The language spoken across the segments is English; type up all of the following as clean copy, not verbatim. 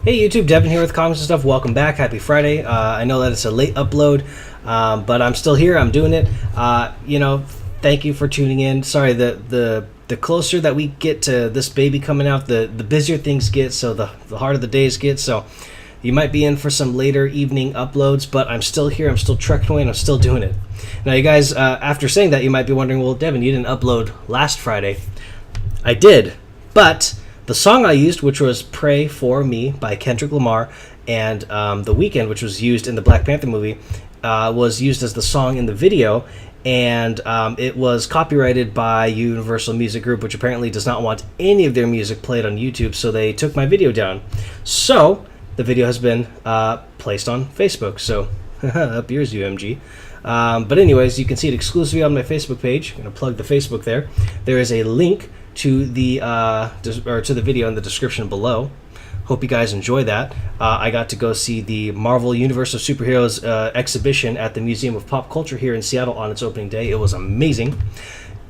Hey YouTube, Devin here with Comics and Stuff. Welcome back. Happy Friday. I know that it's a late upload, but I'm still here. I'm doing it. Thank you for tuning in. Sorry, the closer that we get to this baby coming out, the busier things get, so the harder the days get. So you might be in for some later evening uploads, but I'm still here. I'm still trekking away, and I'm still doing it. Now, you guys, after saying that, you might be wondering, well, Devin, you didn't upload last Friday. I did, but the song I used, which was Pray For Me by Kendrick Lamar, and The Weeknd, which was used in the Black Panther movie, was used as the song in the video, and it was copyrighted by Universal Music Group, which apparently does not want any of their music played on YouTube, so they took my video down. So the video has been placed on Facebook, so up yours, UMG. But anyways, you can see it exclusively on my Facebook page. I'm going to plug the Facebook there. There is a link to the video in the description below. Hope you guys enjoy that. I got to go see the Marvel Universe of Superheroes exhibition at the Museum of Pop Culture here in Seattle on its opening day. It was amazing.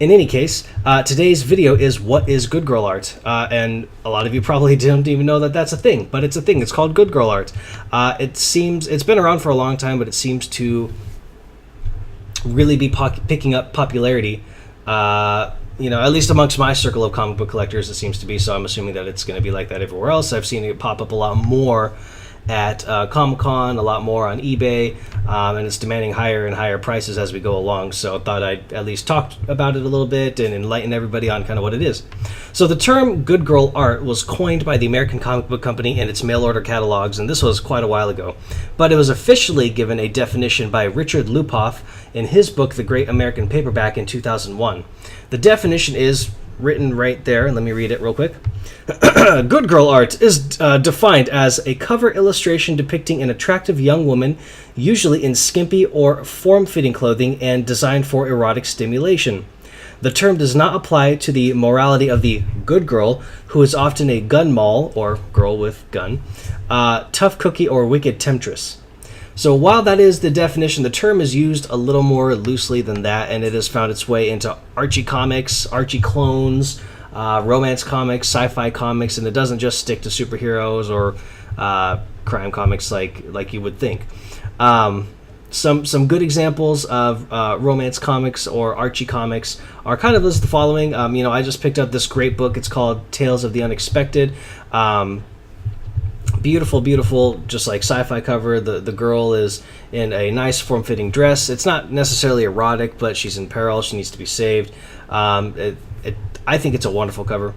In any case, today's video is what is Good Girl Art, and a lot of you probably don't even know that that's a thing, but it's a thing. It's called Good Girl Art. It's been around for a long time, but it seems to really be picking up popularity. At least amongst my circle of comic book collectors, it seems to be, so I'm assuming that it's going to be like that everywhere else. I've seen it pop up a lot more at Comic-Con, a lot more on eBay, and it's demanding higher and higher prices as we go along, so I thought I'd at least talk about it a little bit and enlighten everybody on kind of what it is. So the term Good Girl Art was coined by the American Comic Book Company in its mail-order catalogs, and this was quite a while ago, but it was officially given a definition by Richard Lupoff in his book The Great American Paperback in 2001. The definition is written right there, and let me read it real quick. Good girl art is defined as a cover illustration depicting an attractive young woman, usually in skimpy or form-fitting clothing and designed for erotic stimulation. The term does not apply to the morality of the good girl, who is often a gun moll, or girl with gun, tough cookie, or wicked temptress. So while that is the definition, the term is used a little more loosely than that, and it has found its way into Archie comics, Archie clones, romance comics, sci-fi comics, and it doesn't just stick to superheroes or crime comics like you would think. Some good examples of romance comics or Archie comics are kind of as the following. I just picked up this great book. It's called Tales of the Unexpected. Beautiful, just like sci-fi cover. The girl is in a nice form-fitting dress. It's not necessarily erotic, but she's in peril. She needs to be saved. I think it's a wonderful cover,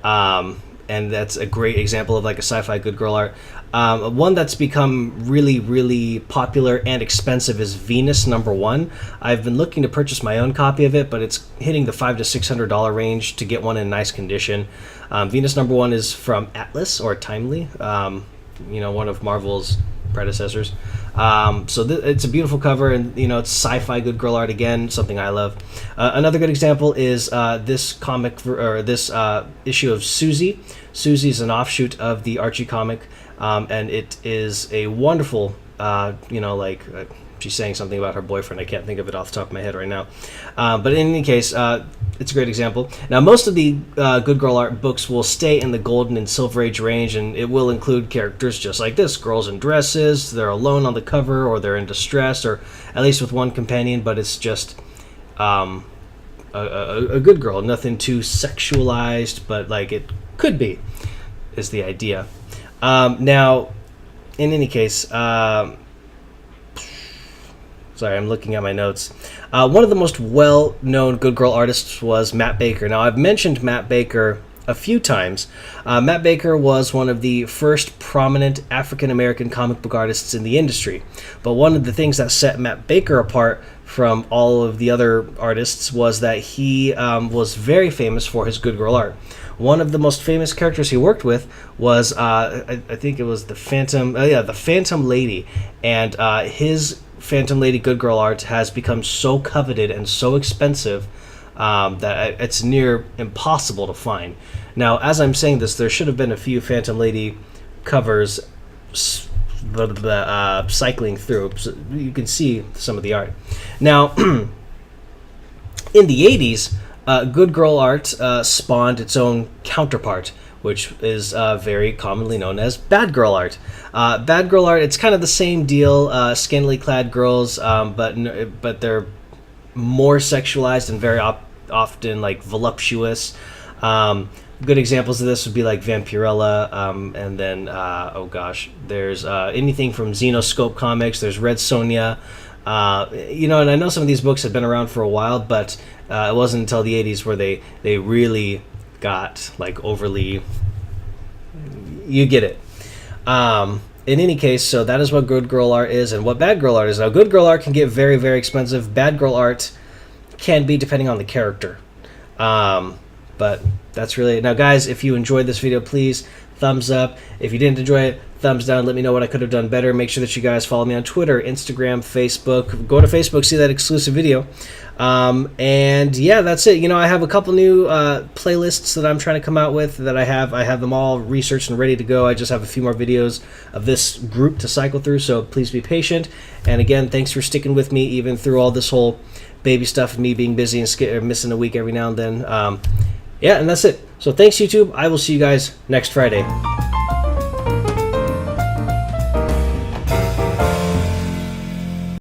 and that's a great example of like a sci-fi good girl art. One that's become really popular and expensive is Venus #1. I've been looking to purchase my own copy of it, but it's hitting the $500 to $600 range to get one in nice condition. Venus #1 is from Atlas or Timely, one of Marvel's predecessors. It's a beautiful cover, and it's sci-fi good girl art again, something I love. Another good example is this issue of Susie. Susie is an offshoot of the Archie comic, and it is a wonderful, she's saying something about her boyfriend. I can't think of it off the top of my head right now. But in any case, it's a great example. Now, most of the Good Girl Art books will stay in the Golden and Silver Age range, and it will include characters just like this. Girls in dresses, they're alone on the cover, or they're in distress, or at least with one companion, but it's just a good girl. Nothing too sexualized, but like it could be, is the idea. Now, in any case... Sorry, I'm looking at my notes. One of the most well-known good girl artists was Matt Baker. Now, I've mentioned Matt Baker a few times. Matt Baker was one of the first prominent African-American comic book artists in the industry. But one of the things that set Matt Baker apart from all of the other artists was that he was very famous for his good girl art. One of the most famous characters he worked with was, I think it was the Phantom Lady, and his Phantom Lady good girl art has become so coveted and so expensive that it's near impossible to find. Now, as I'm saying this, there should have been a few Phantom Lady covers cycling through, so you can see some of the art. Now, in the 80s, Good Girl Art spawned its own counterpart, which is very commonly known as bad girl art. Bad girl art, it's kind of the same deal, scantily clad girls, but they're more sexualized and very often like voluptuous. Good examples of this would be like Vampirella, and then there's anything from Xenoscope Comics. There's Red Sonja, and I know some of these books have been around for a while, but it wasn't until the 80s where they really got like overly. You get it. In any case, so that is what good girl art is and what bad girl art is. Now, good girl art can get very, very expensive. Bad girl art can be depending on the character. But that's really it. Now, guys, if you enjoyed this video, please thumbs up. If you didn't enjoy it, thumbs down. Let me know what I could have done better. Make sure that you guys follow me on Twitter, Instagram, Facebook. Go to Facebook, see that exclusive video. And yeah, that's it. I have a couple new playlists that I'm trying to come out with that I have them all researched and ready to go. I just have a few more videos of this group to cycle through, so please be patient. And again, thanks for sticking with me even through all this whole baby stuff and me being busy and missing a week every now and then. Yeah, and that's it. So thanks, YouTube. I will see you guys next Friday.